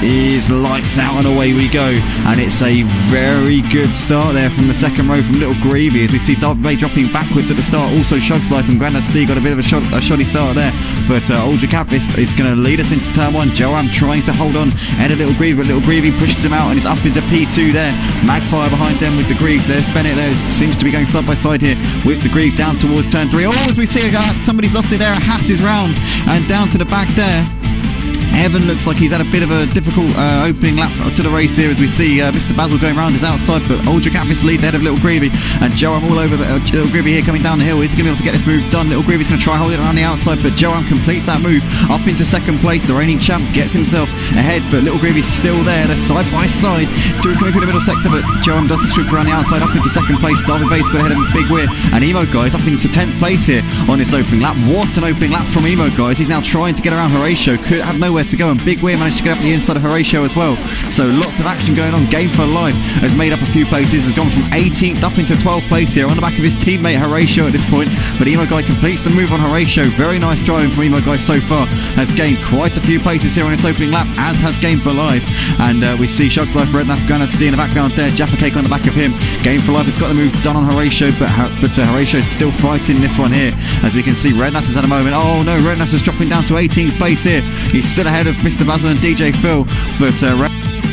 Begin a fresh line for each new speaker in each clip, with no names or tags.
is lights out and away we go. And it's a very good start there from the second row from Little Greavy, as we see Derby Bay dropping backwards at the start. Also Shug's Life and Grandad Steve got a bit of a shoddy start there, but Aldrich Capist is going to lead us into turn 1. Joam trying to hold on ahead of Little Greavy, but Little Greavy pushes him out and is up into P2 there. Magfire behind them with the Grieve. There's Bennett there, seems to be going side by side here with the Grieve down towards turn 3. Oh, as we see somebody's lost it there. Haas is round and down to the back there. Evan looks like he's had a bit of a difficult opening lap to the race here, as we see Mr. Basil going round his outside, but Aldrich Capist leads ahead of Little Greavy, and Joam all over Little Greavy here coming down the hill. Is he going to be able to get this move done? Little Greavy's going to try and hold it around the outside, but Joam completes that move up into second place. The reigning champ gets himself ahead, but Little Greavy's still there. They're side by side, coming through the middle sector, but Joam does the swoop around the outside up into second place. Derby Bay's got ahead of Big Weir, and Emo Guys up into 10th place here on this opening lap. What an opening lap from Emo Guys. He's now trying to get around Horatio, could have nowhere to go, and Big Weir managed to get up the inside of Horatio as well. So lots of action going on. Game for Life has made up a few places, has gone from 18th up into 12th place here on the back of his teammate Horatio at this point, but Emo Guy completes the move on Horatio. Very nice driving from Emo Guy so far. Has gained quite a few places here on this opening lap, as has Game for Life, and we see Shug's Life, Red Nass, Grandad Steve in the background there. Jaffa Cake on the back of him. Game for Life has got the move done on Horatio, but Horatio's still fighting this one here, as we can see Red Nass has had a moment. Oh no, Red Nass is dropping down to 18th place here. He's still ahead of Mr. Basil and DJ Phil, but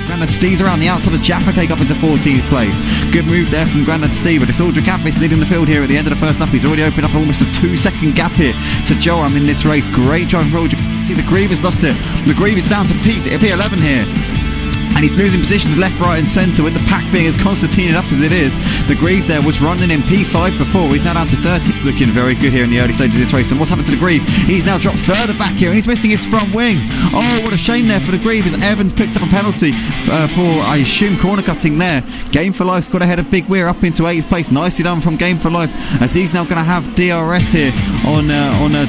Grandad Steve's around the outside of Jaffa Cake up into 14th place. Good move there from Grandad Steve, but it's Aldrich Capist leading the field here at the end of the first lap. He's already opened up almost a 2-second gap here to Joam in this race. Great drive from Aldrich. See, the Grieve has lost it. The Grieve is down to P11 here, and he's losing positions left, right and centre, with the pack being as concertinaed up as it is. The Grieve there was running in P5 before. He's now down to 30. He's looking very good here in the early stage of this race. And what's happened to the Grieve? He's now dropped further back here, and he's missing his front wing. Oh, what a shame there for the Grieve, as Evans picked up a penalty for, I assume, corner cutting there. Game for Life's got ahead of Big Weir up into 8th place. Nicely done from Game for Life, as he's now going to have DRS here on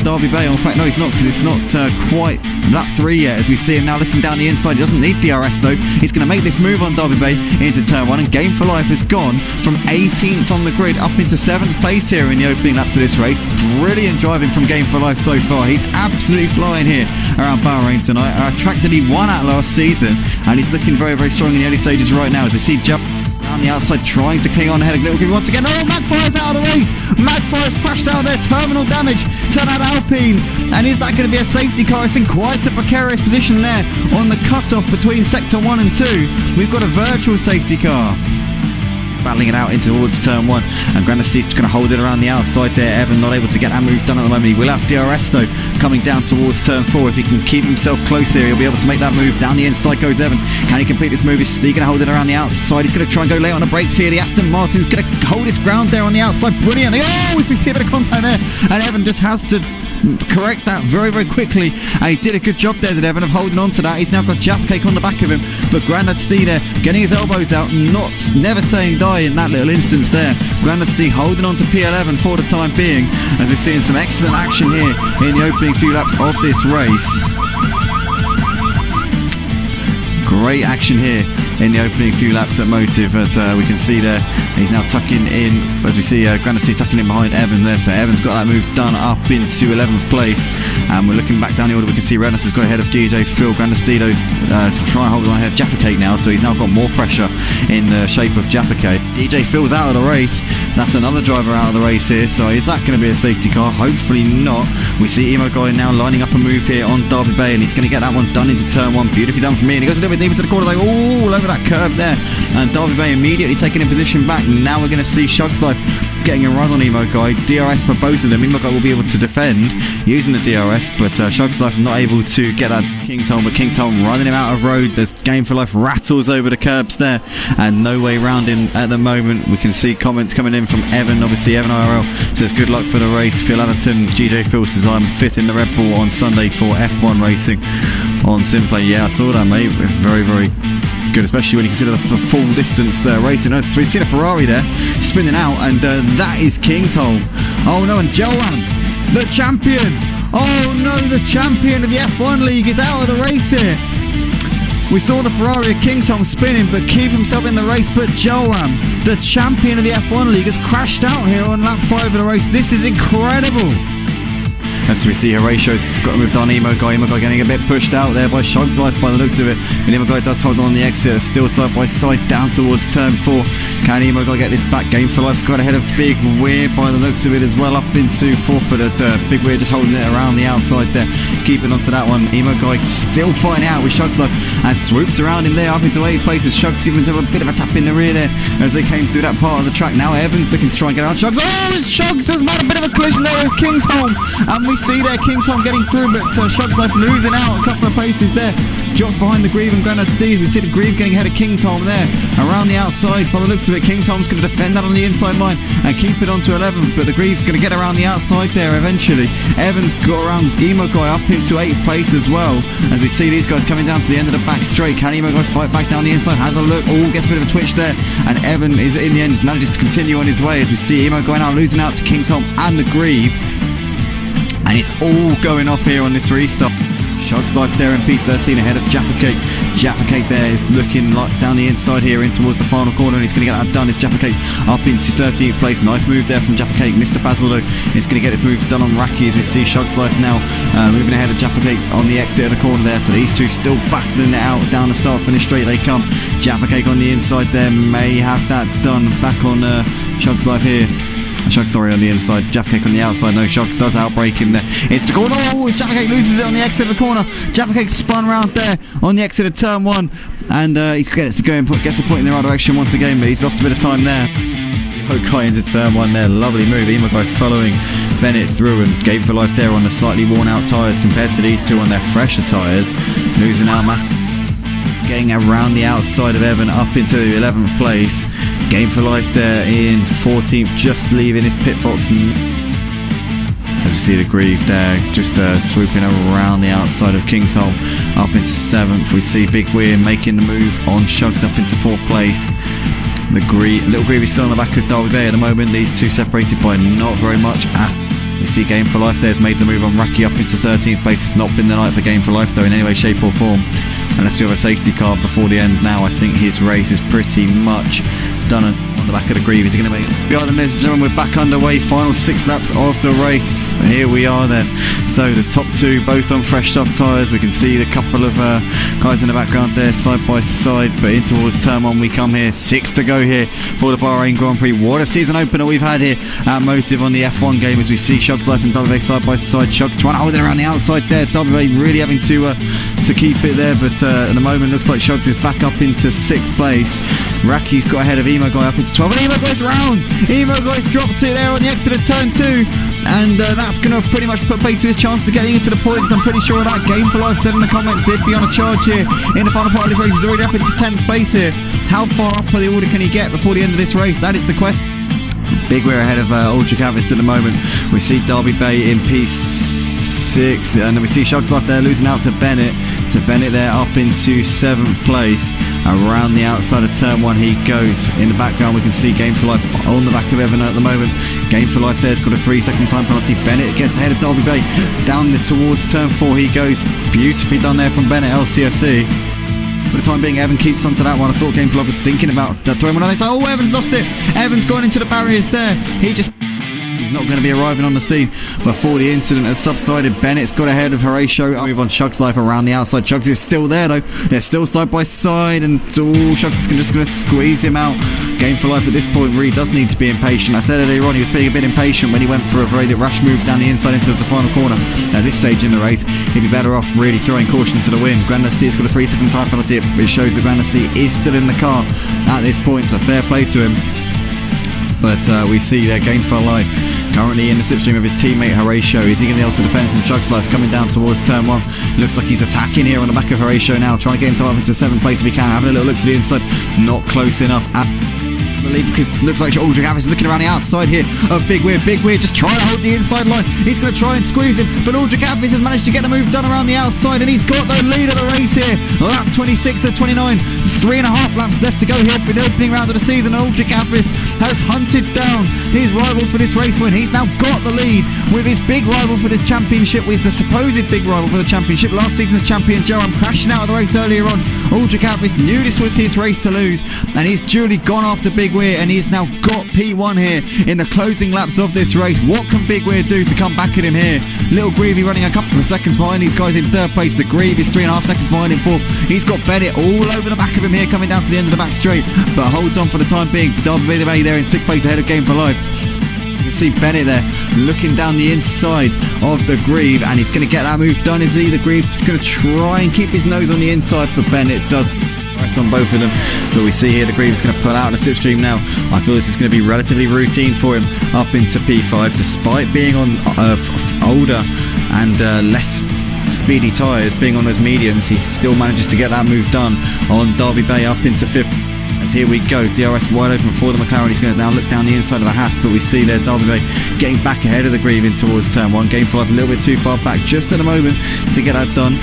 Derby Bay. In fact, no, he's not, because it's not quite lap 3 yet, as we see him now looking down the inside. He doesn't need DRS though. He's going to make this move on Derby Bay into turn 1, and Game for Life has gone from 18th on the grid up into 7th place here in the opening laps of this race. Brilliant driving from Game for Life so far. He's absolutely flying here around Bahrain tonight. A track that he won at last season, and he's looking very, very strong in the early stages right now, as we see Joe on the outside trying to cling on ahead of Little Greavy once again. Oh, Magfire's out of the race. Magfire's crashed out there. Terminal damage to that Alpine. And is that going to be a safety car? It's in quite a precarious position there on the cut-off between Sector 1 and 2. We've got a virtual safety car. Battling it out into towards turn 1, and Grandad Steve's going to hold it around the outside there. Evan not able to get that move done at the moment. He will have DRS though coming down towards turn 4. If he can keep himself close here, he'll be able to make that move. Down the inside goes Evan. Can he complete this move? Is Steve going to hold it around the outside? He's going to try and go late on the brakes here. The Aston Martin's going to hold his ground there on the outside brilliantly. Oh, we see a bit of contact there, and Evan just has to correct that very, very quickly, and he did a good job there, did Evan, of holding on to that. He's now got Jaffa Cake on the back of him, but Grandad Steve there getting his elbows out, never saying die in that little instance there. Grandad Steve holding on to P11 for the time being, as we're seeing some excellent action here in the opening few laps of this race. Great action here in the opening few laps at Motive, as we can see there. He's now tucking in, as we see Grandad Steve tucking in behind Evan there. So Evan's got that move done up into 11th place, and we're looking back down the order. We can see Redness has got ahead of DJ Phil. Grandad Steve's trying to hold on ahead of Jaffa Cake now, so he's now got more pressure in the shape of Jaffa Cake. DJ Phil's out of the race. That's another driver out of the race here, so is that going to be a safety car? Hopefully not. We see Emo Guy now lining up a move here on Derby Bay, and he's going to get that one done into turn 1. Beautifully done from me, and he goes a little bit deeper to the corner, like all over that curve there, and Derby Bay immediately taking in position back. Now we're going to see Shug's Life getting a run on Emo Guy. DRS for both of them. Emo Guy will be able to defend using the DRS, but Shug's Life not able to get that Kingsholm, but Kingsholm running him out of road. There's Game for Life rattles over the curbs there, and no way round him at the moment. We can see comments coming in from Evan. Obviously Evan IRL says good luck for the race. Phil Atherton, GJ Phil says I'm 5th in the Red Bull on Sunday for F1 racing on Simplay. Yeah, I saw that, mate. Very, very good, especially when you consider the full distance racing. So we've seen a Ferrari there spinning out, and that is Kingsholm. Oh no, and Joan, the champion. Oh no, the champion of the F1 League is out of the race here. We saw the Ferrari of Kingsholm spinning but keep himself in the race, but Joan, the champion of the F1 League, has crashed out here on lap 5 of the race. This is incredible. As we see Horatio's got moved on Emo Guy getting a bit pushed out there by Shog's Life by the looks of it. And Emo Guy does hold on the exit, still side by side down towards turn 4. Can Emo Guy get this back? Game for Life's got ahead of Big Weir by the looks of it as well, up into 4th for the dirt. Big Weir just holding it around the outside there, keeping onto that one. Emo Guy still fighting out with Shog's Life and swoops around him there up into 8 places. Shog's giving him a bit of a tap in the rear there as they came through that part of the track. Now Evans looking to try and get out. Shog's, Shog's has made a bit of a collision there with Kingsholm, and we see there Kingsholm getting through, but Shog's Life losing out a couple of paces there. Drops behind the Grieve and Granite Steve. We see the Grieve getting ahead of Kingsholm there around the outside. By the looks of it, Kingsholm's going to defend that on the inside line and keep it onto 11th, but the Grieve's going to get around the outside there eventually. Evans got around Emo Guy up into 8th place as well, as we see these guys coming down to the end of the back straight. Can Emo Guy fight back down the inside? Has a look, gets a bit of a twitch there, and Evan is in the end manages to continue on his way, as we see Emo Guy now losing out to Kingsholm and the Grieve, and it's all going off here on this restart. Shog's Life there in P13 ahead of Jaffa Cake. Jaffa Cake there is looking like down the inside here in towards the final corner, and he's going to get that done. It's Jaffa Cake up into 13th place. Nice move there from Jaffa Cake. Mr. Basil though is going to get this move done on Raki, as we see Shog's Life now moving ahead of Jaffa Cake on the exit of the corner there. So these two still battling it out down the start finish straight they come. Jaffa Cake on the inside there may have that done. Back on Shog's Life here. Shog's sorry on the inside, Jaffa Cake on the outside. No, Shog's does outbreak him there. It's the corner. Jaffa Cake loses it on the exit of the corner. Jaffa Cake spun around there on the exit of turn 1, and he gets to go and gets the point in the right direction once again, but he's lost a bit of time there. Guy into turn 1 there, lovely move. Emo Guy following Bennett through, and Game for Life there on the slightly worn out tyres compared to these two on their fresher tyres, losing out massive. Getting around the outside of Evan up into 11th place. Game for Life there in 14th, just leaving his pit box. As we see the Grieve there, just swooping around the outside of Kingsholm up into 7th. We see Big Weir making the move on Shugs up into 4th place. The Little Grieve is still on the back of Derby Bay at the moment. These two separated by not very much. We see Game for Life there has made the move on Raki up into 13th place. It's not been the night for Game for Life though in any way, shape or form. Unless we have a safety car before the end now, I think his race is pretty much done on the back of the Grieve. Is he going to make it? Right then, ladies and gentlemen, we're back underway. Final 6 laps of the race. Here we are then. So the top 2 both on fresh top tyres. We can see the couple of guys in the background there side by side, but in towards turn 1 we come here. 6 to go here for the Bahrain Grand Prix. What a season opener we've had here at Motive on the F1 game, as we see Shog's Life and WA side by side. Shog's trying to hold it around the outside there. WA really having to keep it there, but at the moment looks like Shog's is back up into 6th place. Raki's got ahead of Emo Guy up into 12th, and Emo Guy's round. Emo Guy's dropped it there on the exit of turn 2, and that's going to pretty much put pay to his chance to getting into the points. I'm pretty sure that. Game for Life said in the comments he'd be on a charge here in the final part of this race. He's already up into 10th place here. How far up for the order can he get before the end of this race? That is the question. Big Weir ahead of Ultra Cavist at the moment. We see Derby Bay in P6, and then we see Shog's Life there losing out to Bennett. Bennett there up into 7th place. Around the outside of turn 1 he goes. In the background we can see Game for Life on the back of Evan at the moment. Game for Life there's got a 3-second time penalty. Bennett gets ahead of Derby Bay. Down towards turn 4 he goes. Beautifully done there from Bennett, LCSC. For the time being, Evan keeps onto that one. I thought Game for Life was thinking about throwing one on. They say, Evan's lost it. Evan's gone into the barriers there. He's not going to be arriving on the scene before the incident has subsided. Bennett's got ahead of Horatio. Move on Shog's Life around the outside. Shog's is still there though. They're still side by side, and Shog's is just going to squeeze him out. Game for Life at this point really does need to be impatient. I said earlier on he was being a bit impatient when he went for a very rash move down the inside into the final corner. At this stage in the race, he'd be better off really throwing caution to the wind. Grandad C has got a 3-second time penalty. It shows that Grandad C is still in the car at this point, so fair play to him. But we see their Game for Life currently in the slipstream of his teammate Horatio. Is he going to be able to defend from Shog's Life coming down towards turn 1? Looks like he's attacking here on the back of Horatio now, trying to get himself up into 7th place if he can. Having a little look to the inside, not close enough at the lead, because it looks like Ultra Gavis is looking around the outside here of Big Weir. Big Weir just trying to hold the inside line. He's going to try and squeeze him, but Ultra Gavis has managed to get a move done around the outside, and he's got the lead of the race here. Lap 26 of 29, 3.5 laps left to go here for the opening round of the season, and Ultra Gavis has hunted down his rival for this race win. He's now got the lead with his big rival for this championship, with the supposed big rival for the championship, last season's champion Joram, crashing out of the race earlier on. Ultra Gavis knew this was his race to lose, and he's duly gone after Big Weir. Weir, and he's now got P1 here in the closing laps of this race. What can Big Weir do to come back at him here? Little Greavy running a couple of seconds behind these guys in third place. The Greave is 3.5 seconds behind in fourth. He's got Bennett all over the back of him here, coming down to the end of the back straight, but holds on for the time being. Darby Bay there in 6th place ahead of Game for Life. You can see Bennett there looking down the inside of the Greave, and he's going to get that move done, is he? The Greave's going to try and keep his nose on the inside, but Bennett does press on both of them. But we see here the Greave's going to pull out in the slipstream now. I feel this is going to be relatively routine for him up into P5, despite being on older and less speedy tyres, being on those mediums. He still manages to get that move done on Derby Bay up into 5th. As here we go, DRS wide open for the McLaren. He's going to now look down the inside of the Haas, but we see there Derby Bay getting back ahead of the Greave in towards turn 1. Game 5 a little bit too far back just at the moment to get that done.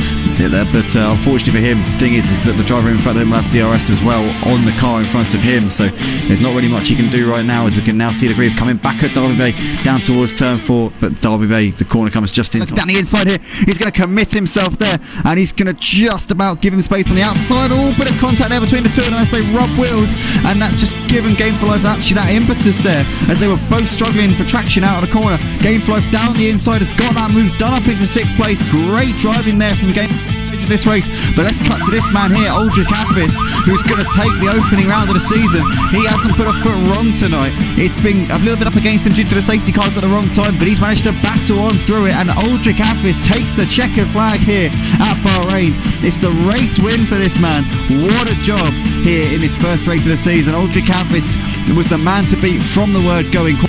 But unfortunately for him, the thing is that the driver in front of him will have DRS as well on the car in front of him, so there's not really much he can do right now, as we can now see the Greave coming back at Derby Bay down towards turn 4. But Derby Bay, the corner comes just in. Down the inside here, he's going to commit himself there, and he's going to just about give him space on the outside. Oh, bit of contact there between the two of them as they rub wheels, and that's just given Game for Life actually that impetus there, as they were both struggling for traction out of the corner. Game for Life down the inside has got that move done up into 6th place. Great driving there from Game of this race. But let's cut to this man here, Aldrich Advist, who's going to take the opening round of the season. He hasn't put a foot wrong tonight. It's been a little bit up against him due to the safety cars at the wrong time, but he's managed to battle on through it, and Aldrich Advist takes the checkered flag here at Bahrain. It's the race win for this man. What a job here in his first race of the season. Aldrich Advist was the man to beat from the word going.